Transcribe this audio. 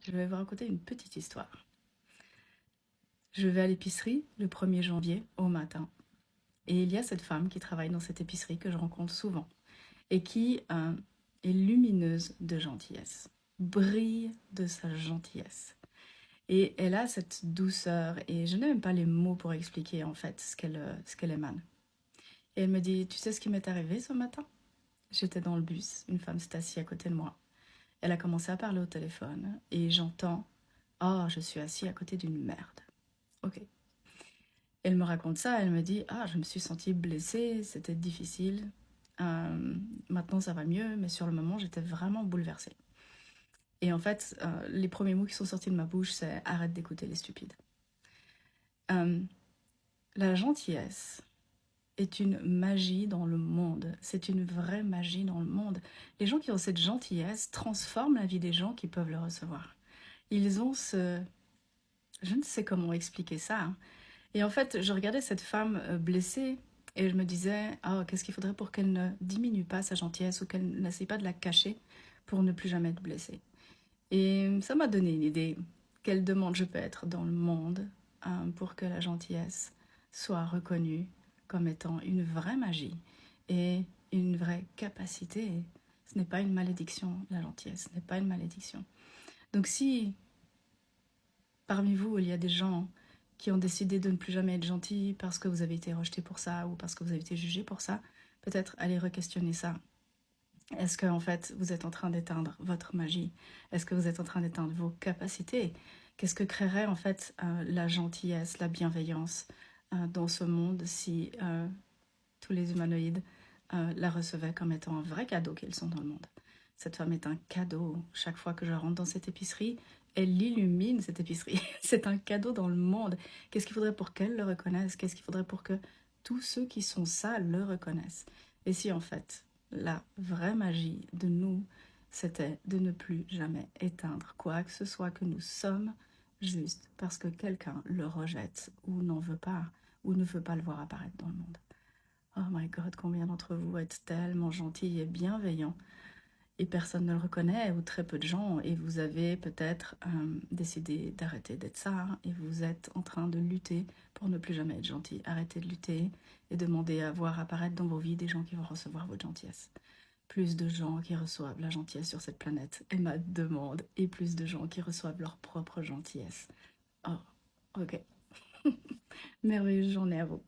Je vais vous raconter une petite histoire. Je vais à l'épicerie le 1er janvier au matin. Et il y a cette femme qui travaille dans cette épicerie que je rencontre souvent et qui est lumineuse de gentillesse, brille de sa gentillesse. Et elle a cette douceur et je n'ai même pas les mots pour expliquer en fait ce qu'elle émane. Et elle me dit, tu sais ce qui m'est arrivé ce matin? J'étais dans le bus, une femme s'est assise à côté de moi. Elle a commencé à parler au téléphone et j'entends, oh, je suis assis à côté d'une merde. Ok. Elle me raconte ça, elle me dit, ah, je me suis sentie blessée, c'était difficile. Maintenant ça va mieux, mais sur le moment j'étais vraiment bouleversée. Et en fait, les premiers mots qui sont sortis de ma bouche, c'est arrête d'écouter les stupides. Euh, la gentillesse est une magie dans le monde. C'est une vraie magie dans le monde. Les gens qui ont cette gentillesse transforment la vie des gens qui peuvent le recevoir. Ils ont ce... Je ne sais comment expliquer ça, hein. Et en fait, je regardais cette femme blessée et je me disais, ah, qu'est-ce qu'il faudrait pour qu'elle ne diminue pas sa gentillesse ou qu'elle n'essaye pas de la cacher pour ne plus jamais être blessée. Et ça m'a donné une idée. Quelle demande je peux être dans le monde pour que la gentillesse soit reconnue comme étant une vraie magie et une vraie capacité. Ce n'est pas une malédiction, la gentillesse, ce n'est pas une malédiction. Donc si parmi vous, il y a des gens qui ont décidé de ne plus jamais être gentils parce que vous avez été rejeté pour ça ou parce que vous avez été jugé pour ça, peut-être allez re-questionner ça. Est-ce que en fait vous êtes en train d'éteindre votre magie? Est-ce que vous êtes en train d'éteindre vos capacités? Qu'est-ce que créerait en fait la gentillesse, la bienveillance dans ce monde si tous les humanoïdes la recevaient comme étant un vrai cadeau qu'ils sont dans le monde? Cette femme est un cadeau. Chaque fois que je rentre dans cette épicerie, elle illumine cette épicerie. C'est un cadeau dans le monde. Qu'est-ce qu'il faudrait pour qu'elle le reconnaisse? Qu'est-ce qu'il faudrait pour que tous ceux qui sont ça le reconnaissent? Et si en fait, la vraie magie de nous, c'était de ne plus jamais éteindre quoi que ce soit que nous sommes, juste parce que quelqu'un le rejette ou n'en veut pas, ou ne veut pas le voir apparaître dans le monde. Oh my God, combien d'entre vous êtes tellement gentils et bienveillants et personne ne le reconnaît, ou très peu de gens, et vous avez peut-être décidé d'arrêter d'être ça, hein, et vous êtes en train de lutter pour ne plus jamais être gentil. Arrêtez de lutter et demandez à voir apparaître dans vos vies des gens qui vont recevoir votre gentillesse. Plus de gens qui reçoivent la gentillesse sur cette planète est ma demande, et plus de gens qui reçoivent leur propre gentillesse. Oh, ok. Merveilleuse journée à vous.